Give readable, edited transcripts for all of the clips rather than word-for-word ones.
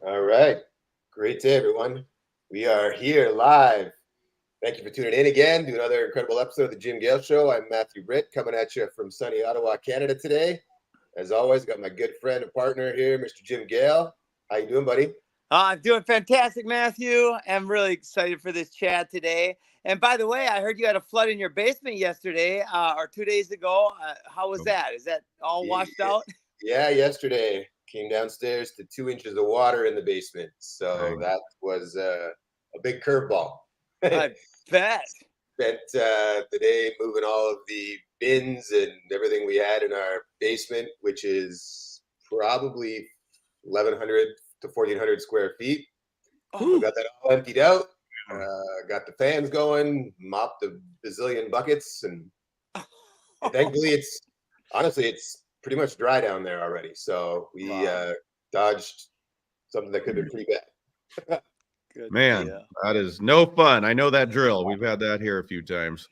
All right. Great day, everyone. We are here live. Thank you for tuning in again to another incredible episode of the Jim Gale Show. I'm Matthew Britt, coming at you from sunny Ottawa, Canada today. As always, got my good friend and partner here, Mr. Jim Gale. How you doing, buddy? I'm doing fantastic, Matthew. I'm really excited for this chat today. And by the way, I heard you had a flood in your basement yesterday or 2 days ago. How was that? Is that all washed out? Yeah, yesterday came downstairs to 2 inches of water in the basement. So that was a big curveball. I bet. Spent the day moving all of the bins and everything we had in our basement, which is probably 1,100 to 1,400 square feet. So got that all emptied out. Got the fans going, mopped a bazillion buckets, and thankfully it's pretty much dry down there already. So we dodged something that could have been pretty bad. Good Man, deal. That is no fun. I know that drill. We've had that here a few times.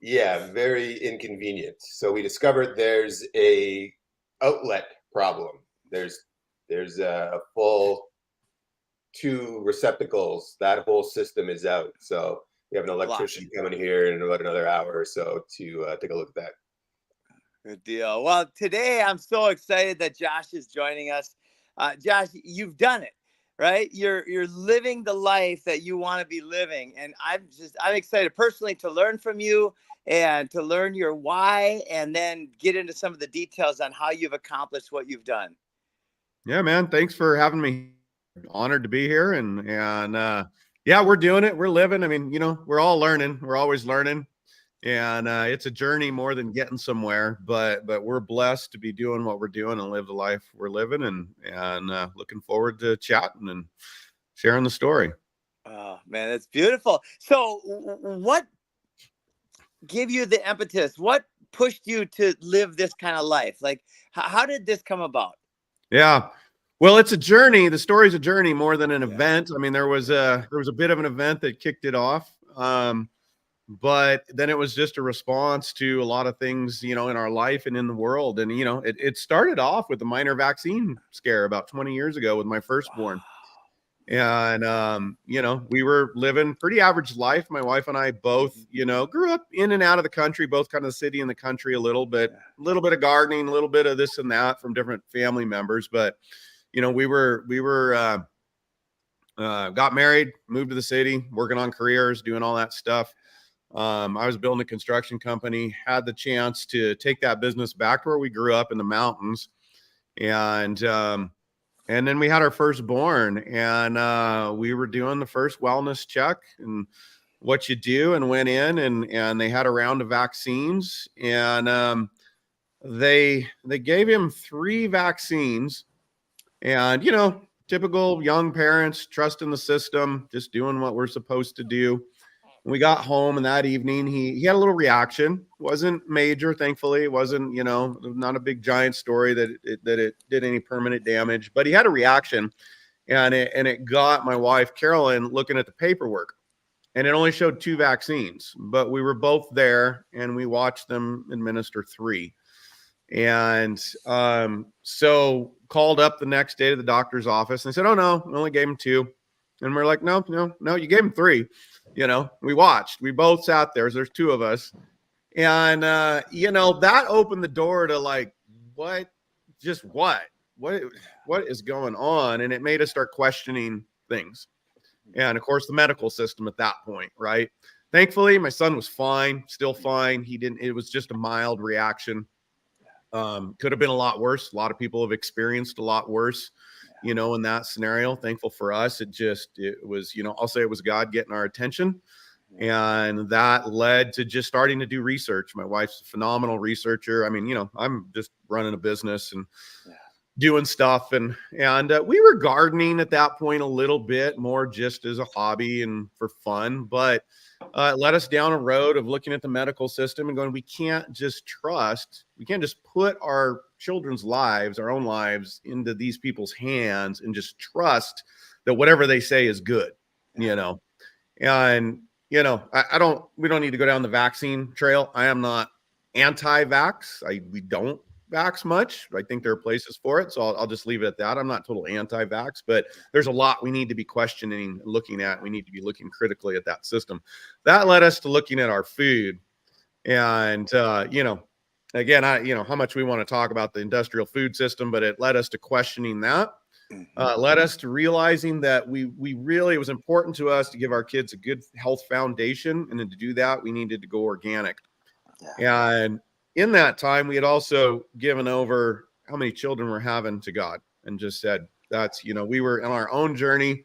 Yeah, very inconvenient. So we discovered there's a outlet problem. There's a full 2 receptacles. That whole system is out. So we have an electrician coming here in about another hour or so to take a look at that. Good deal. Well, today I'm so excited that Josh is joining us. Josh, you've done it, right? You're living the life that you want to be living. And I'm excited personally to learn from you and to learn your why, and then get into some of the details on how you've accomplished what you've done. Yeah, man. Thanks for having me. Honored to be here. And yeah, we're doing it. We're living. I mean, we're all learning. We're always learning. And it's a journey more than getting somewhere, but we're blessed to be doing what we're doing and live the life we're living, and looking forward to chatting and sharing the story. Oh man, that's beautiful. So what gave you the impetus? What pushed you to live this kind of life? Like, how did this come about? Yeah. Well, it's a journey. The story's a journey more than an event. I mean, there was a bit of an event that kicked it off. But then it was just a response to a lot of things, in our life and in the world. And, it started off with a minor vaccine scare about 20 years ago with my firstborn. And, we were living pretty average life. My wife and I both, grew up in and out of the country, both kind of the city and the country a little bit of gardening, a little bit of this and that from different family members. But, we got married, moved to the city, working on careers, doing all that stuff. I was building a construction company, had the chance to take that business back to where we grew up in the mountains. And then we had our firstborn, and we were doing the first wellness check and what you do, and went in and they had a round of vaccines, and they gave him 3 vaccines, and, typical young parents, trusting the system, just doing what we're supposed to do. We got home, and that evening he had a little reaction. Wasn't major, thankfully. It wasn't, not a big giant story that it did any permanent damage, but he had a reaction, and it got my wife Carolyn looking at the paperwork, and it only showed 2 vaccines, but we were both there and we watched them administer 3. And so called up the next day to the doctor's office, and they said, "Oh no, we only gave him 2." And we're like, no, you gave him 3. We watched. We both sat there. So there's 2 of us. And, that opened the door to like, what is going on? And it made us start questioning things. And, of course, the medical system at that point, right? Thankfully, my son was fine, still fine. It was just a mild reaction. Could have been a lot worse. A lot of people have experienced a lot worse, in that scenario. Thankful for us, it was, I'll say it was God getting our attention. And that led to just starting to do research. My wife's a phenomenal researcher. I mean, I'm just running a business and doing stuff. And we were gardening at that point a little bit more just as a hobby and for fun, but it led us down a road of looking at the medical system and going, we can't just put our children's lives, our own lives, into these people's hands and just trust that whatever they say is good, and we don't need to go down the vaccine trail. I am not anti-vax. We don't vax much. I think there are places for it. So I'll just leave it at that. I'm not total anti-vax, but there's a lot we need to be questioning, looking at. We need to be looking critically at that system. That led us to looking at our food. And, again, how much we want to talk about the industrial food system, but it led us to questioning that. Led us to realizing that we really, it was important to us to give our kids a good health foundation. And then to do that, we needed to go organic. Yeah. And in that time, we had also given over how many children we're having to God and just said, that's, we were on our own journey,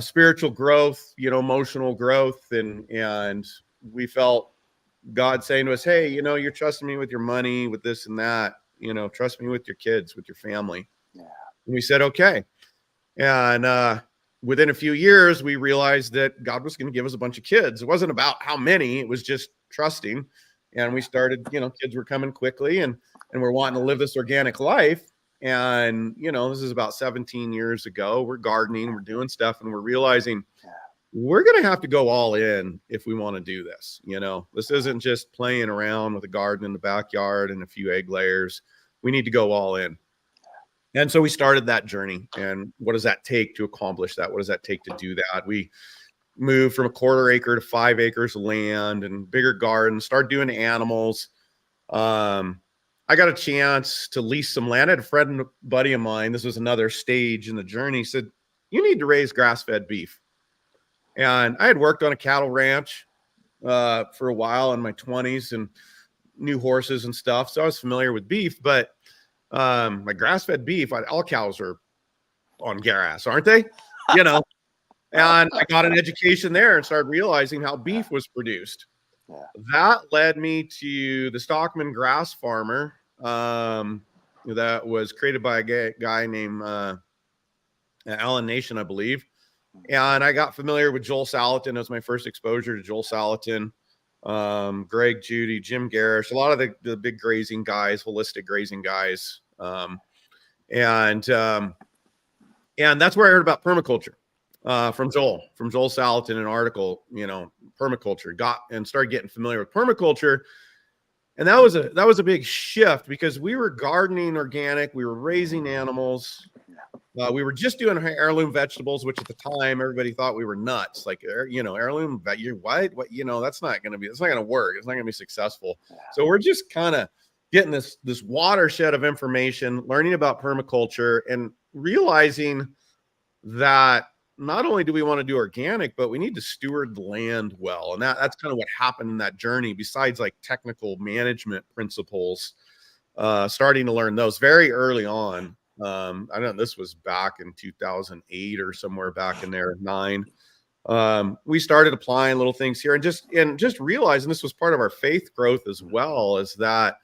spiritual growth, emotional growth. And we felt God saying to us, hey, you're trusting me with your money, with this and that, trust me with your kids, with your family. Yeah. And we said, okay. And within a few years, we realized that God was going to give us a bunch of kids. It wasn't about how many, it was just trusting. And we started, kids were coming quickly and we're wanting to live this organic life. And, this is about 17 years ago. We're gardening, we're doing stuff, and we're realizing we're going to have to go all in if we want to do this. This isn't just playing around with a garden in the backyard and a few egg layers. We need to go all in. And so we started that journey. And what does that take to accomplish that? What does that take to do that? We moved from a 1/4 acre to 5 acres of land and bigger gardens, started doing animals. I got a chance to lease some land. I had a friend, buddy of mine. This was another stage in the journey. He said, you need to raise grass-fed beef. And I had worked on a cattle ranch for a while in my 20s and knew horses and stuff. So I was familiar with beef, but my grass-fed beef, all cows are on grass, aren't they? And I got an education there and started realizing how beef was produced. Yeah. That led me to the Stockman Grass Farmer that was created by a guy named Alan Nation, I believe. And I got familiar with Joel Salatin. It was my first exposure to Joel Salatin, Greg Judy, Jim Garish, a lot of the big grazing guys, holistic grazing guys. And that's where I heard about permaculture from Joel Salatin, an article, permaculture, started getting familiar with permaculture. And that was a big shift because we were gardening organic. We were raising animals. We were just doing heirloom vegetables, which at the time everybody thought we were nuts. Like, heirloom, what? That's not going to work. It's not going to be successful. So we're just kind of getting this watershed of information, learning about permaculture and realizing that not only do we want to do organic, but we need to steward the land well. And that's kind of what happened in that journey, besides like technical management principles, starting to learn those very early on. I know this was back in 2008 or somewhere back in there, 9. We started applying little things here and just realizing this was part of our faith growth as well, as that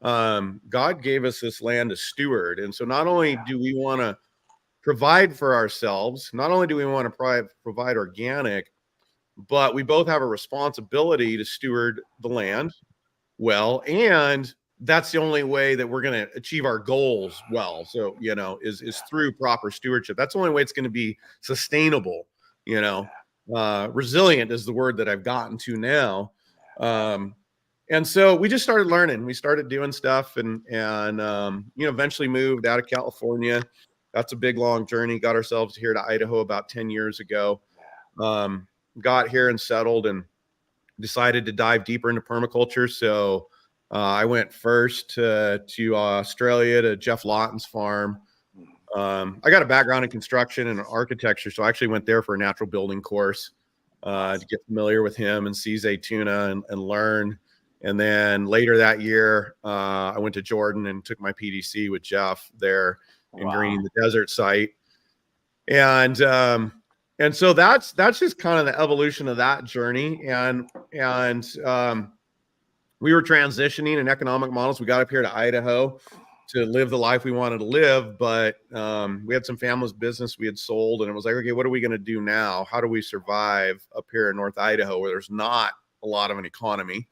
God gave us this land to steward. And so not only do we want to provide for ourselves, not only do we want to provide organic, but we both have a responsibility to steward the land well. And that's the only way that we're going to achieve our goals well. So, is through proper stewardship. That's the only way it's going to be sustainable. Resilient is the word that I've gotten to now. And so we just started learning. We started doing stuff and eventually moved out of California. That's a big, long journey. Got ourselves here to Idaho about 10 years ago. Got here and settled and decided to dive deeper into permaculture. So I went first to Australia to Jeff Lawton's farm. I got a background in construction and architecture, so I actually went there for a natural building course to get familiar with him and see Zaytuna and learn. And then later that year, I went to Jordan and took my PDC with Jeff there in greening the desert site. And so that's just kind of the evolution of that journey. And we were transitioning in economic models. We got up here to Idaho to live the life we wanted to live, but we had some family's business we had sold, and it was like, okay, what are we going to do now? How do we survive up here in North Idaho where there's not a lot of an economy?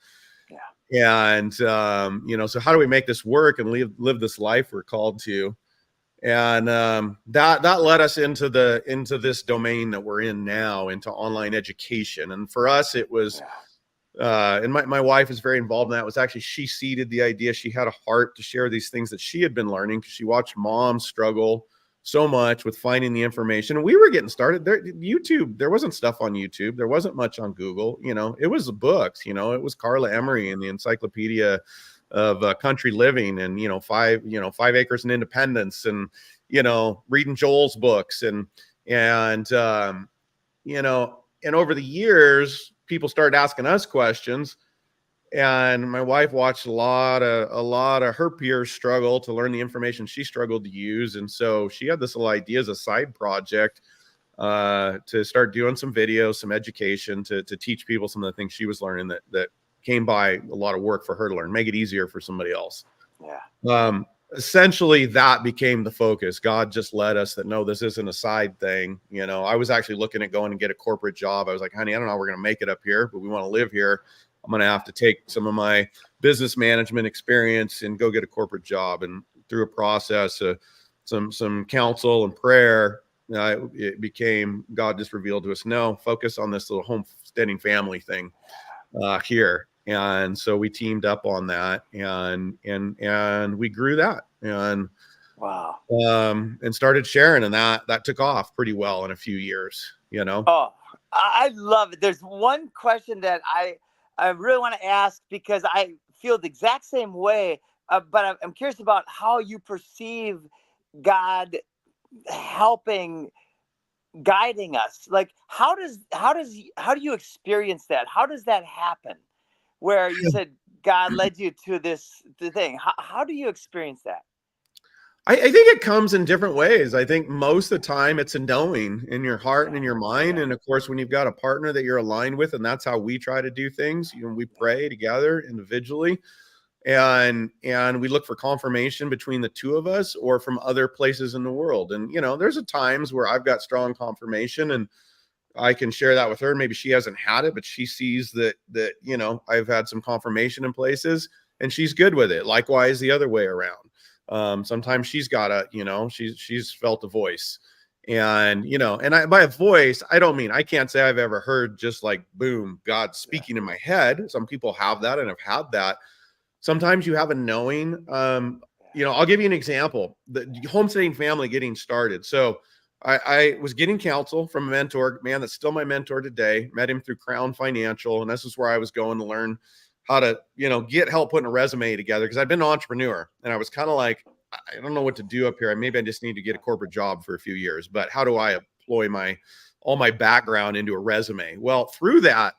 Yeah. And so how do we make this work and live this life we're called to? And that led us into this domain that we're in now, into online education. And for us, it was and my wife is very involved in that. It was actually, she seeded the idea. She had a heart to share these things that she had been learning because she watched mom struggle so much with finding the information. And we were getting started there. YouTube, there wasn't stuff on YouTube. There wasn't much on Google. It was the books, it was Carla Emery and the Encyclopedia of Country Living, and, 5 Acres and Independence, and, reading Joel's books, and over the years, people started asking us questions, and my wife watched a lot of her peers struggle to learn the information she struggled to use. And so she had this little idea as a side project to start doing some videos, some education to teach people some of the things she was learning that came by a lot of work for her to learn, make it easier for somebody else. Yeah. Essentially that became the focus. God just led us that, no, this isn't a side thing. I was actually looking at going and get a corporate job. I was like, honey, I don't know how we're going to make it up here, but we want to live here. I'm going to have to take some of my business management experience and go get a corporate job. And through a process, some counsel and prayer, it became, God just revealed to us, no, focus on this little homesteading family thing here. And so we teamed up on that, and we grew that, and wow, and started sharing, and that took off pretty well in a few years. Oh, I love it. There's one question that I really want to ask, because I feel the exact same way, but I'm curious about how you perceive God helping, guiding us. Like, how do you experience that? How does that happen? Where you said God led you to the thing. How do you experience that? I think it comes in different ways. I think most of the time it's a knowing in your heart and in your mind. And of course, when you've got a partner that you're aligned with, and that's how we try to do things, we pray together individually, and we look for confirmation between the two of us or from other places in the world. And, there's a times where I've got strong confirmation and I can share that with her. Maybe she hasn't had it, but she sees that, I've had some confirmation in places and she's good with it. Likewise, the other way around. Sometimes she's got she's felt a voice, and, by a voice, I don't mean, I can't say I've ever heard just like, boom, God speaking in my head. Some people have that and have had that. Sometimes you have a knowing. I'll give you an example. The homesteading family getting started. So I was getting counsel from a mentor, man, that's still my mentor today. Met him through Crown Financial. And this is where I was going to learn how to, get help putting a resume together. Cause I've been an entrepreneur and I was kind of like, I don't know what to do up here. Maybe I just need to get a corporate job for a few years, but how do I employ all my background into a resume? Well, through that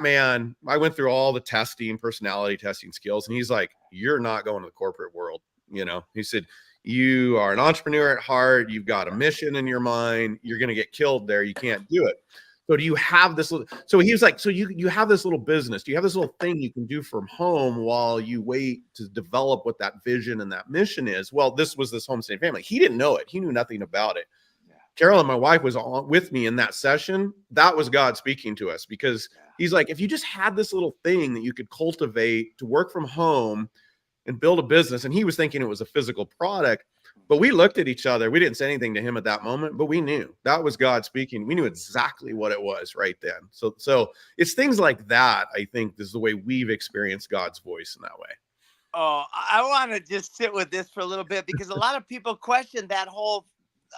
man, I went through all the testing, personality testing skills. And he's like, you're not going to the corporate world. He said, you are an entrepreneur at heart. You've got a mission in your mind. You're going to get killed there. You can't do it. So do you have this little, so he was like, so you have this little business. Do you have this little thing you can do from home while you wait to develop what that vision and that mission is? Well, this was this homesteading family. He didn't know it. He knew nothing about it. Yeah. Carolyn, my wife, was on with me in that session. That was God speaking to us, because he's like, if you just had this little thing that you could cultivate to work from home and build a business. And he was thinking it was a physical product, but we looked at each other. We didn't say anything to him at that moment, but we knew that was God speaking. We knew exactly what it was right then. So it's things like that. I think this is the way we've experienced God's voice in that way. Oh, I want to just sit with this for a little bit, because a lot of people question that whole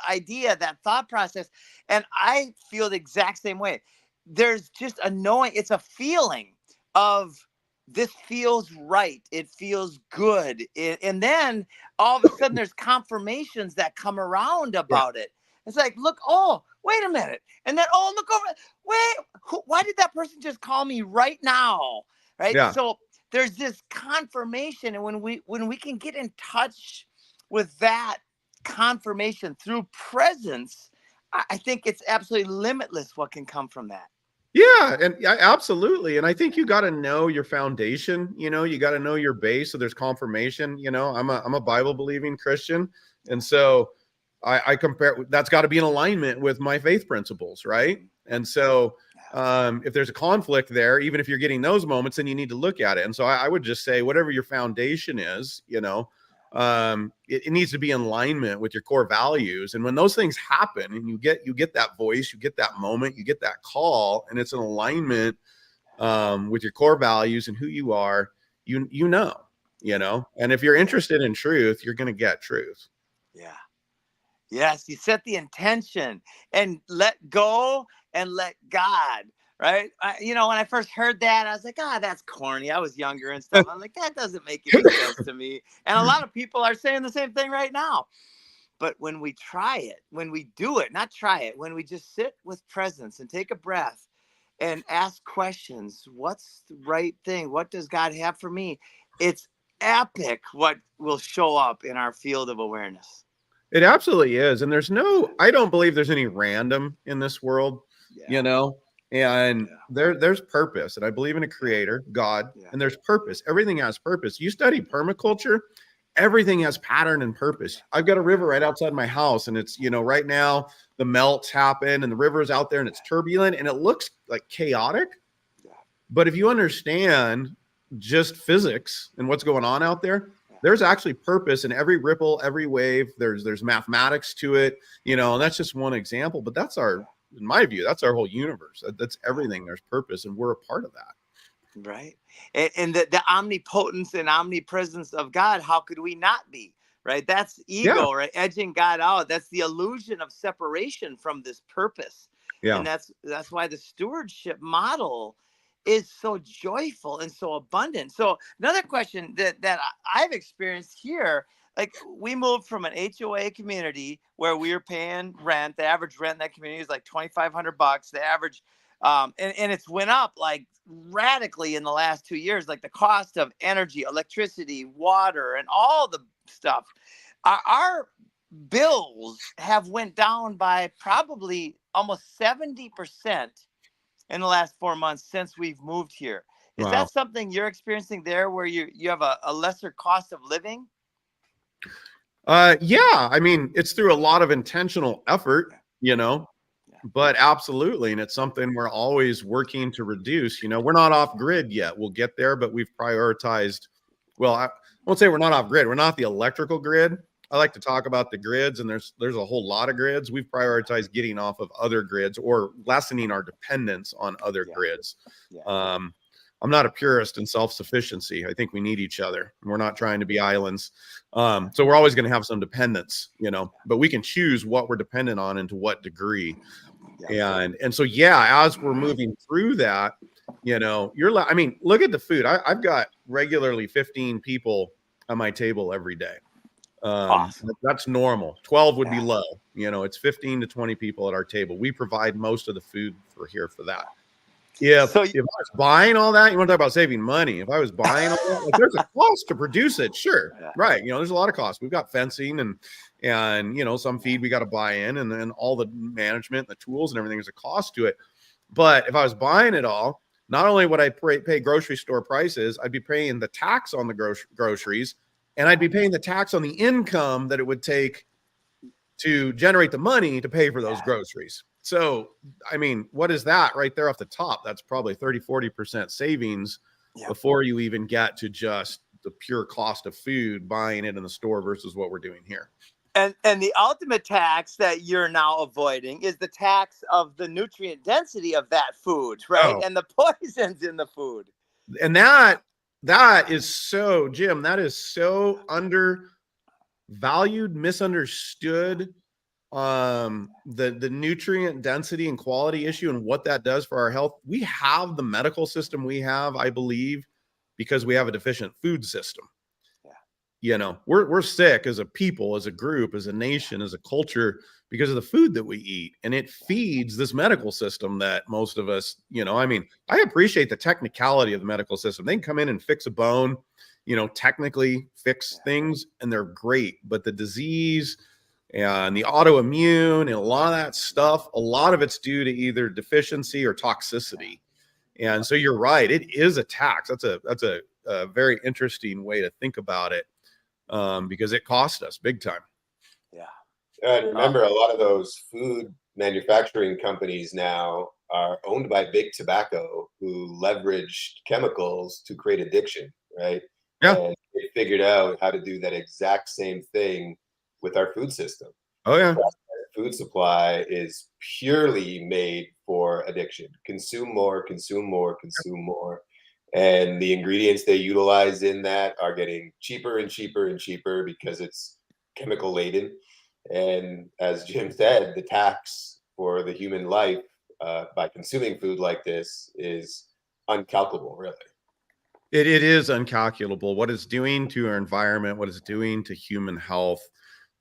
idea, that thought process. And I feel the exact same way. There's just a knowing, it's a feeling of, this feels right. It feels good. And then all of a sudden there's confirmations that come around about it. It's like, look, oh, wait a minute. And then, oh, look over. Wait, why did that person just call me right now? Right. Yeah. So there's this confirmation. And when we can get in touch with that confirmation through presence, I think it's absolutely limitless what can come from that. Yeah, and absolutely. And I think you got to know your foundation, you got to know your base. So there's confirmation, I'm a Bible believing Christian. And so I compare, that's got to be in alignment with my faith principles. Right. And so if there's a conflict there, even if you're getting those moments, then you need to look at it. And so I would just say, whatever your foundation is, it needs to be in alignment with your core values. And when those things happen and you get that voice, you get that moment, you get that call, and it's in alignment with your core values and who you are, you know, and if you're interested in truth, you're going to get truth. Yeah. Yes, you set the intention and let go and let God, right? When I first heard that, I was like, that's corny. I was younger and stuff. I'm like, that doesn't make any sense to me. And a lot of people are saying the same thing right now. But when we try it, when we do it, not try it, when we just sit with presence and take a breath and ask questions, what's the right thing? What does God have for me? It's epic what will show up in our field of awareness. It absolutely is. And I don't believe there's any random in this world, and there's purpose. And I believe in a creator, God, and there's purpose. Everything has purpose. You study permaculture, everything has pattern and purpose. I've got a river right outside my house, and it's, right now the melts happen and the river's out there and it's turbulent and it looks like chaotic. But if you understand just physics and what's going on out there, there's actually purpose in every ripple, every wave. There's mathematics to it, and that's just one example. But in my view, that's our whole universe. That's everything. There's purpose, and we're a part of that. Right. And the omnipotence and omnipresence of God, how could we not be? Right. That's ego, right? Edging God out. That's the illusion of separation from this purpose. Yeah. And that's why the stewardship model is so joyful and so abundant. So another question that I've experienced here, like we moved from an HOA community where we were paying rent. The average rent in that community is like $2,500. The average, and it's went up like radically in the last 2 years, like the cost of energy, electricity, water, and all the stuff. Our bills have went down by probably almost 70% in the last 4 months since we've moved here. Is that something you're experiencing there where you have a lesser cost of living? Yeah. I mean, it's through a lot of intentional effort, but absolutely. And it's something we're always working to reduce. We're not off grid yet. We'll get there, but we've prioritized. Well, I won't say we're not off grid. We're not the electrical grid. I like to talk about the grids, and there's a whole lot of grids. We've prioritized getting off of other grids or lessening our dependence on other grids. I'm not a purist in self-sufficiency. I think we need each other. We're not trying to be islands. So we're always going to have some dependence, but we can choose what we're dependent on and to what degree. And so, as we're moving through that, look at the food. I've got regularly 15 people at my table every day. Awesome. That's normal. 12 would be low. It's 15 to 20 people at our table. We provide most of the food for that. If I was buying all that, you want to talk about saving money. If I was buying all that, like, there's a cost to produce it. Sure. Right. There's a lot of costs. We've got fencing and some feed we got to buy in, and then all the management, the tools and everything, there's a cost to it. But if I was buying it all, not only would I pay grocery store prices, I'd be paying the tax on the groceries, and I'd be paying the tax on the income that it would take to generate the money to pay for those groceries. So, what is that right there off the top? That's probably 30-40% savings before you even get to just the pure cost of food, buying it in the store versus what we're doing here. And the ultimate tax that you're now avoiding is the tax of the nutrient density of that food, right? And the poisons in the food. And that is so, Jim, that is so undervalued, misunderstood. The nutrient density and quality issue and what that does for our health. We have the medical system we have, I believe, because we have a deficient food system. We're sick as a people, as a group, as a nation, as a culture, because of the food that we eat, and it feeds this medical system that most of us, I appreciate the technicality of the medical system. They can come in and fix a bone, technically fix things, and they're great, but the disease and the autoimmune and a lot of that stuff, a lot of it's due to either deficiency or toxicity. And so you're right, it is a tax. That's a very interesting way to think about it, because it cost us big time. And remember, a lot of those food manufacturing companies now are owned by big tobacco, who leveraged chemicals to create addiction, right? And they figured out how to do that exact same thing with our food system. food supply is purely made for addiction. Consume more, consume more, consume more. And the ingredients they utilize in that are getting cheaper and cheaper and cheaper because it's chemical laden. And as Jim said, the tax for the human life by consuming food like this is uncalculable, really. It is uncalculable what it's doing to our environment, what it's doing to human health.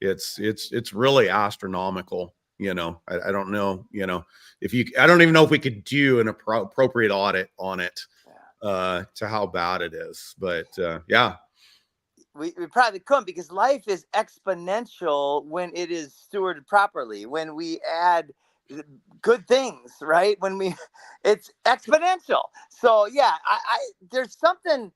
It's really astronomical. You know, I don't know, you know, I don't even know if we could do an appropriate audit on it to how bad it is. But yeah. We probably couldn't, because life is exponential when it is stewarded properly, when we add good things, right? It's exponential. So yeah, there's something,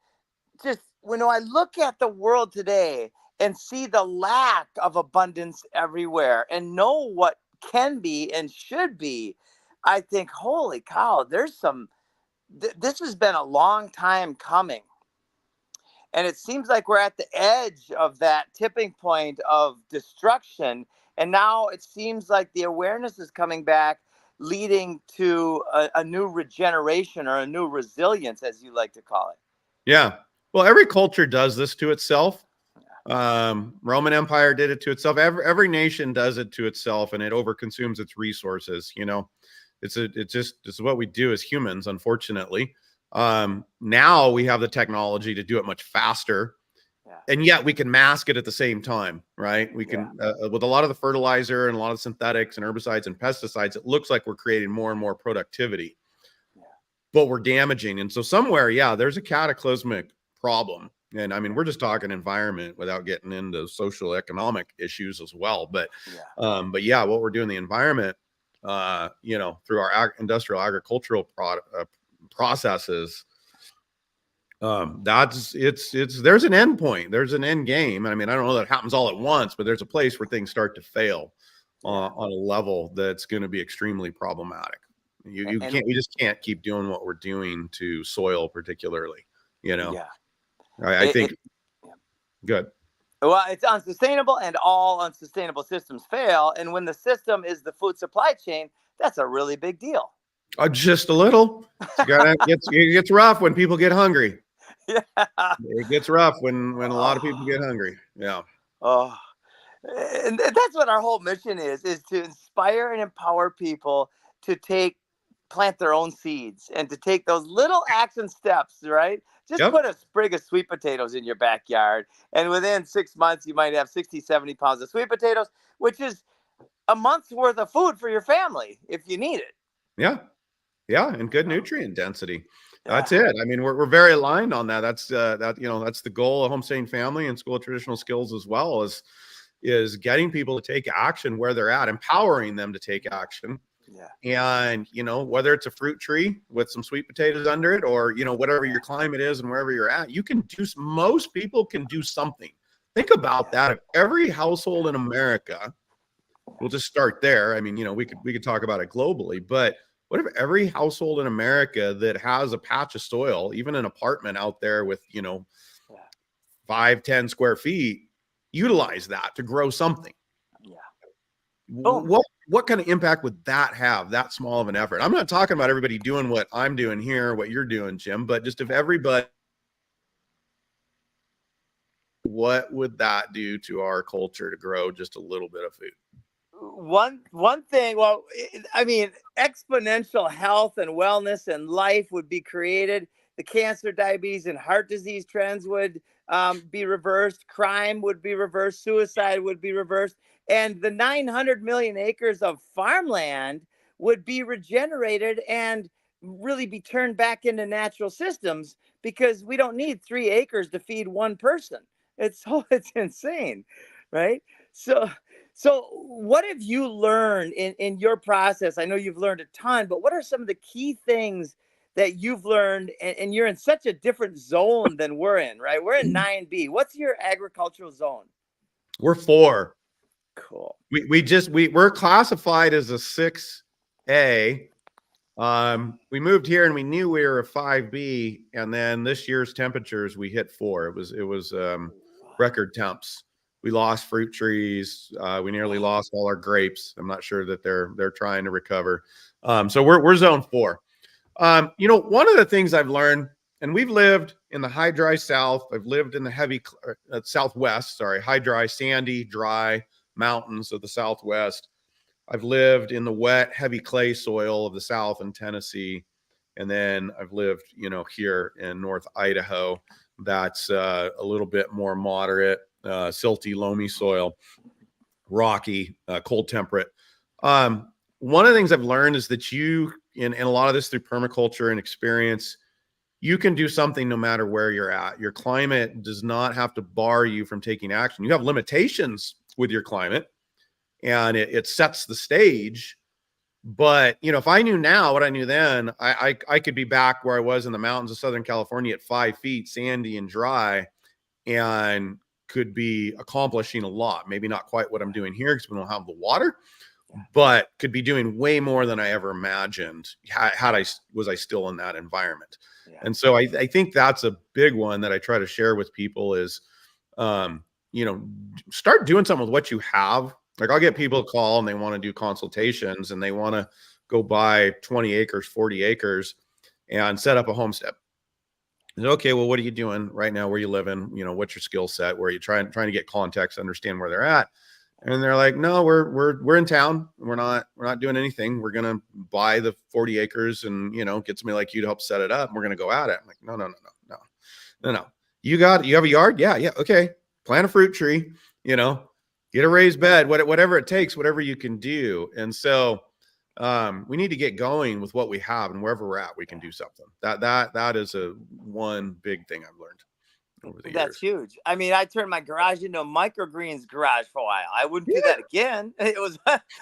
just when I look at the world today and see the lack of abundance everywhere and know what can be and should be, I think, holy cow, this has been a long time coming. And it seems like we're at the edge of that tipping point of destruction. And now it seems like the awareness is coming back, leading to a new regeneration, or a new resilience, as you like to call it. Yeah. Well, every culture does this to itself. Roman Empire did it to itself. Every nation does it to itself, and it overconsumes its resources. You know, it's what we do as humans, unfortunately. Now we have the technology to do it much faster, and yet we can mask it at the same time, right? We can, with a lot of the fertilizer and a lot of synthetics and herbicides and pesticides, it looks like we're creating more and more productivity, but we're damaging. And so somewhere, there's a cataclysmic problem. And I mean, we're just talking environment without getting into social economic issues as well. But what we're doing in the environment, you know, through our industrial agricultural processes, there's an end point, there's an end game. I mean, I don't know that it happens all at once, but there's a place where things start to fail on a level that's going to be extremely problematic. We just can't keep doing what we're doing to soil, particularly, you know. I think good. Well, it's unsustainable, and all unsustainable systems fail. And when the system is the food supply chain, that's a really big deal. Just a little. It gets rough when people get hungry. Yeah. It gets rough when a lot of people get hungry. Yeah. Oh, and that's what our whole mission is to inspire and empower people to plant their own seeds, and to take those little action steps, right? Just put a sprig of sweet potatoes in your backyard, and within 6 months, you might have 60, 70 pounds of sweet potatoes, which is a month's worth of food for your family if you need it. Yeah. Yeah. And good nutrient density. That's it. I mean, we're very aligned on that. That's that's the goal of Homesteading Family and School of Traditional Skills, as well, is getting people to take action where they're at, empowering them to take action. And, you know, whether it's a fruit tree with some sweet potatoes under it, or, you know, whatever your climate is and wherever you're at, most people can do something. Think about that. If every household in America, we'll just start there. I mean, you know, we could talk about it globally, but what if every household in America that has a patch of soil, even an apartment out there with, you know, 5-10 square feet, utilize that to grow something? What kind of impact would that have, that small of an effort? I'm not talking about everybody doing what I'm doing here, what you're doing, Jim, but just if everybody, what would that do to our culture to grow just a little bit of food? One thing, well, I mean, exponential health and wellness and life would be created. The cancer, diabetes, and heart disease trends would be reversed. Crime would be reversed. Suicide would be reversed. And the 900 million acres of farmland would be regenerated and really be turned back into natural systems, because we don't need 3 acres to feed one person. It's insane, right? So what have you learned in your process? I know you've learned a ton, but what are some of the key things that you've learned? And you're in such a different zone than we're in, right? We're in 9B. What's your agricultural zone? We're 4. Cool. We're classified as a 6A. We moved here and we knew we were a 5B, and then this year's temperatures we hit 4. It was record temps. We lost fruit trees. We nearly lost all our grapes. I'm not sure that they're trying to recover. So we're zone 4. You know, one of the things I've learned, and we've lived in the high dry south. I've lived in the heavy southwest, sorry, high dry, sandy, dry mountains of the southwest. I've lived in the wet, heavy clay soil of the south in Tennessee. And then I've lived, you know, here in North Idaho. That's a little bit more moderate, silty, loamy soil, rocky, cold temperate. One of the things I've learned is that you, and a lot of this through permaculture and experience, you can do something no matter where you're at. Your climate does not have to bar you from taking action. You have limitations with your climate, and it sets the stage. But, you know, if I knew now what I knew then, I could be back where I was in the mountains of Southern California at 5 feet, sandy and dry, and could be accomplishing a lot. Maybe not quite what I'm doing here because we don't have the water, but could be doing way more than I ever imagined was I still in that environment. Yeah. And so I think that's a big one that I try to share with people is, you know, start doing something with what you have. Like I'll get people to call and they want to do consultations and they want to go buy 20 acres, 40 acres and set up a homestead. And, okay, well, what are you doing right now? Where you living? You know, what's your skill set? Where are you trying to get context, understand where they're at? And they're like, no, we're in town. We're not doing anything. We're going to buy the 40 acres and, you know, get somebody like you to help set it up. And we're going to go at it. I'm like, no. You have a yard? Yeah. Okay. Plant a fruit tree, you know, get a raised bed, whatever it takes, whatever you can do. And so we need to get going with what we have, and wherever we're at, we can do something. That is one big thing I've learned over the years. That's huge. I mean, I turned my garage into a microgreens garage for a while. I wouldn't do that again. It was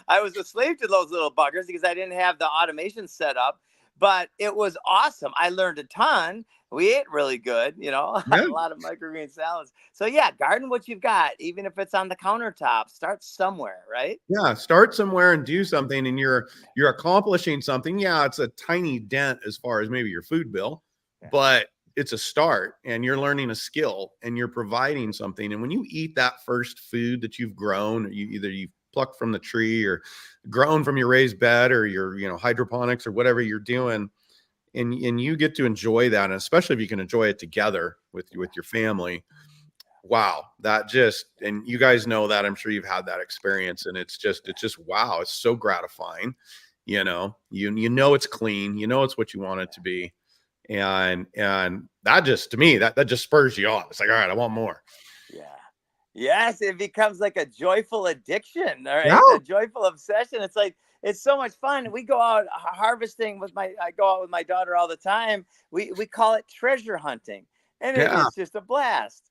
I was a slave to those little buggers because I didn't have the automation set up, but it was awesome. I learned a ton. We ate really good, you know, a lot of microgreen salads. So yeah, garden what you've got, even if it's on the countertop, start somewhere, right? Yeah, start somewhere and do something, and you're accomplishing something. Yeah, it's a tiny dent as far as maybe your food bill, but it's a start, and you're learning a skill, and you're providing something. And when you eat that first food that you've grown, you've plucked from the tree or grown from your raised bed or your, you know, hydroponics or whatever you're doing, and you get to enjoy that, and especially if you can enjoy it together with your family. Wow, and you guys know that, I'm sure you've had that experience, and it's just wow, it's so gratifying. You know, you know it's clean, you know it's what you want it to be, and that just, to me, that just spurs you on. It's like, all right, I want more. Yeah. Yes, it becomes like a joyful addiction, all right? Yeah. A joyful obsession. It's like, it's so much fun. We go out harvesting I go out with my daughter all the time. We call it treasure hunting, and it is just a blast.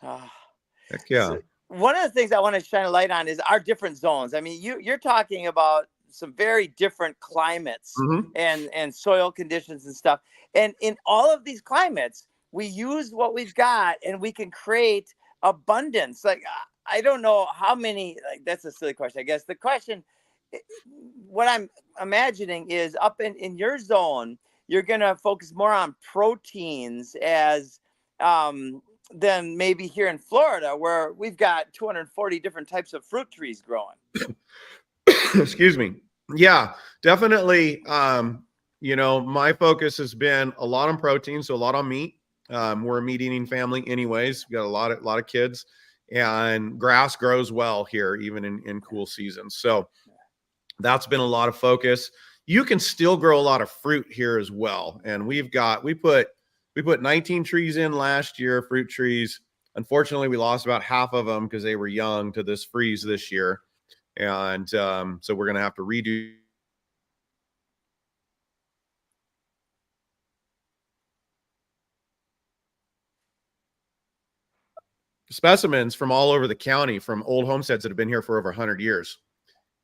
Heck yeah. So one of the things I want to shine a light on is our different zones. I mean, you're talking about some very different climates and soil conditions and stuff. And in all of these climates, we use what we've got and we can create abundance. Like, I don't know how many, like, that's a silly question. I guess the question, what I'm imagining is up in your zone, you're going to focus more on proteins as, than maybe here in Florida, where we've got 240 different types of fruit trees growing. Excuse me. Yeah, definitely. You know, my focus has been a lot on protein, so a lot on meat. We're a meat eating family anyways. We got a lot of kids, and grass grows well here, even in cool seasons. So that's been a lot of focus. You can still grow a lot of fruit here as well. And we put 19 trees in last year, fruit trees. Unfortunately, we lost about half of them because they were young to this freeze this year. And so we're going to have to redo specimens from all over the county, from old homesteads that have been here for over 100 years,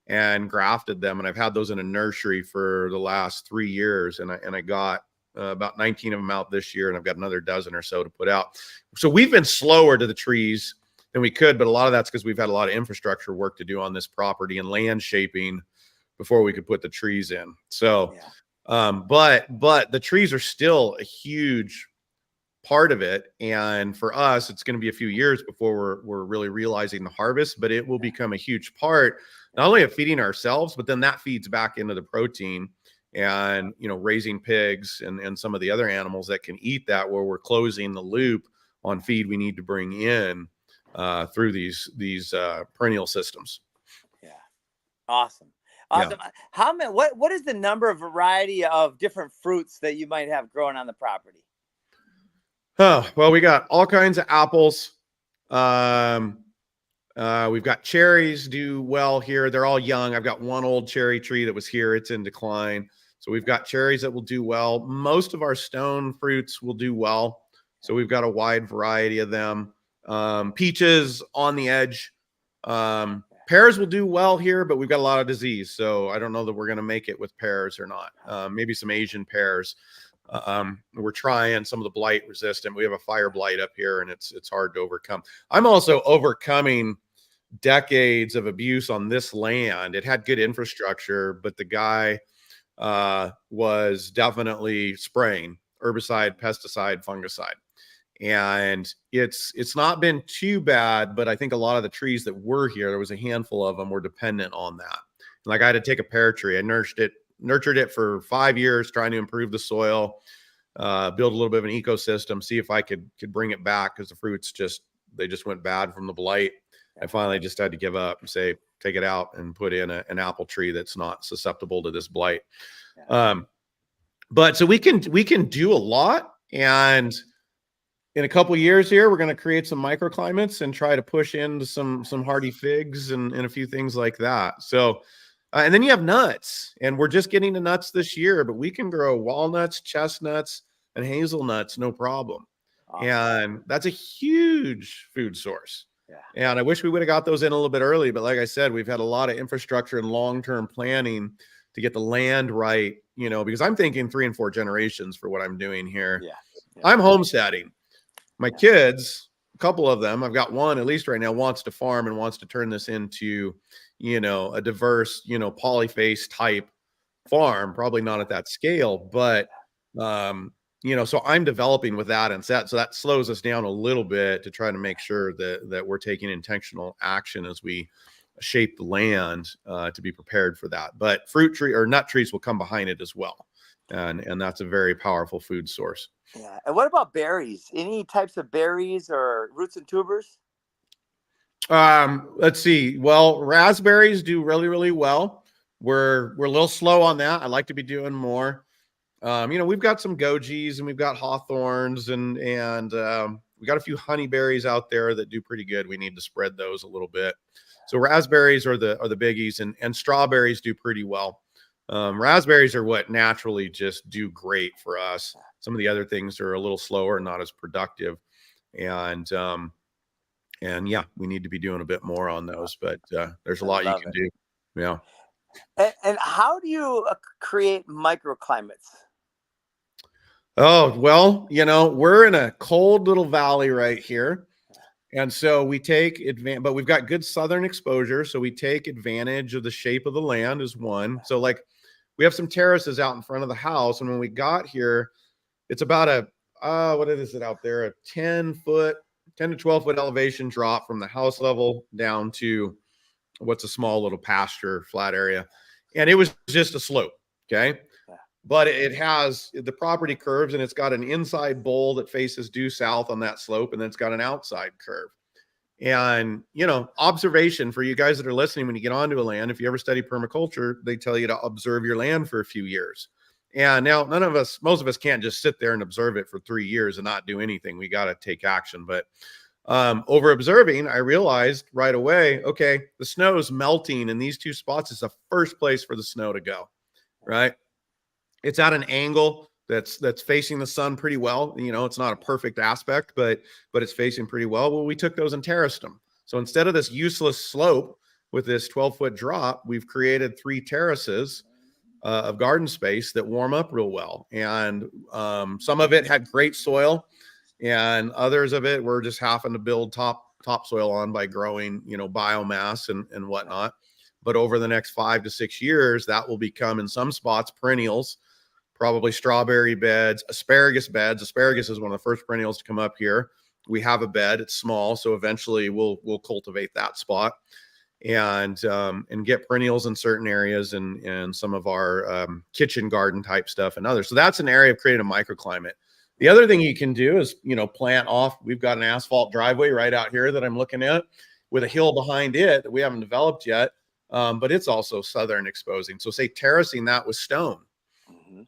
and grafted them. And I've had those in a nursery for the last 3 years. And I got about 19 of them out this year, and I've got another dozen or so to put out. So we've been slower to the trees than we could, but a lot of that's because we've had a lot of infrastructure work to do on this property and land shaping before we could put the trees in. So, but the trees are still a huge part of it. And for us, it's going to be a few years before we're really realizing the harvest, but it will become a huge part, not only of feeding ourselves, but then that feeds back into the protein and, you know, raising pigs and some of the other animals that can eat that, where we're closing the loop on feed we need to bring in through these perennial systems. Yeah. Awesome. Yeah. Awesome. How many, what is the number of variety of different fruits that you might have growing on the property? Oh, well, we got all kinds of apples. We've got cherries do well here. They're all young. I've got one old cherry tree that was here. It's in decline. So we've got cherries that will do well. Most of our stone fruits will do well. So we've got a wide variety of them. Peaches on the edge. Pears will do well here, but we've got a lot of disease. So I don't know that we're going to make it with pears or not. Maybe some Asian pears. We're trying some of the blight resistant. We have a fire blight up here, and it's hard to overcome. I'm also overcoming decades of abuse on this land. It had good infrastructure, but the guy was definitely spraying herbicide, pesticide, fungicide. And it's not been too bad, but I think a lot of the trees that were here, there was a handful of them were dependent on that. Like I had to take a pear tree. I nurtured it for 5 years, trying to improve the soil, build a little bit of an ecosystem, see if I could bring it back, because the fruits they just went bad from the blight. I finally just had to give up and say, take it out and put in an apple tree that's not susceptible to this blight. But so we can do a lot. And in a couple of years here, we're going to create some microclimates and try to push into some hardy figs and a few things like that. So, and then you have nuts, and we're just getting to nuts this year, but we can grow walnuts, chestnuts, and hazelnuts, no problem. Awesome. And that's a huge food source. Yeah. And I wish we would have got those in a little bit early, but like I said, we've had a lot of infrastructure and long-term planning to get the land right, you know, because I'm thinking 3 and 4 generations for what I'm doing here. Yeah. I'm homesteading. My kids, a couple of them, I've got one at least right now, wants to farm and wants to turn this into, you know, a diverse, you know, polyface type farm, probably not at that scale, but, you know, so I'm developing with that, and so that slows us down a little bit to try to make sure that we're taking intentional action as we shape the land to be prepared for that. But fruit tree or nut trees will come behind it as well. And that's a very powerful food source. Yeah. And what about berries? Any types of berries or roots and tubers? Let's see. Well, raspberries do really, really well. We're a little slow on that. I'd like to be doing more. You know, we've got some gojis and we've got hawthorns and we got a few honeyberries out there that do pretty good. We need to spread those a little bit. So raspberries are the biggies, and strawberries do pretty well. Raspberries are what naturally just do great for us. Some of the other things are a little slower and not as productive. And yeah, we need to be doing a bit more on those, but there's a lot you can do. Yeah. And how do you create microclimates? Oh, well, you know, we're in a cold little valley right here. And so we take advantage, but we've got good southern exposure. So we take advantage of the shape of the land is one. So like we have some terraces out in front of the house. And when we got here, it's about what is it out there? A 10 to 12 foot elevation drop from the house level down to what's a small little pasture flat area. And it was just a slope. Okay. But it has the property curves, and it's got an inside bowl that faces due south on that slope. And then it's got an outside curve. And, you know, observation for you guys that are listening, when you get onto a land, if you ever study permaculture, they tell you to observe your land for a few years. And now most of us can't just sit there and observe it for 3 years and not do anything. We got to take action. But over observing, I realized right away, okay, the snow is melting in these two spots. Is the first place for the snow to go, right? It's at an angle that's facing the sun pretty well. You know, it's not a perfect aspect, but it's facing pretty well. Well, we took those and terraced them. So instead of this useless slope with this 12-foot drop, we've created 3 terraces of garden space that warm up real well. And some of it had great soil, and others of it we're just having to build topsoil on by growing, you know, biomass and whatnot. But over the next 5 to 6 years, that will become in some spots perennials, probably strawberry beds, asparagus beds. Asparagus is one of the first perennials to come up here. We have a bed. It's small, so eventually we'll cultivate that spot and get perennials in certain areas and some of our kitchen garden type stuff and others. So that's an area of creating a microclimate. The other thing you can do is, plant off. We've got an asphalt driveway right out here that I'm looking at with a hill behind it that we haven't developed yet. But it's also southern exposing. So say terracing that with stone.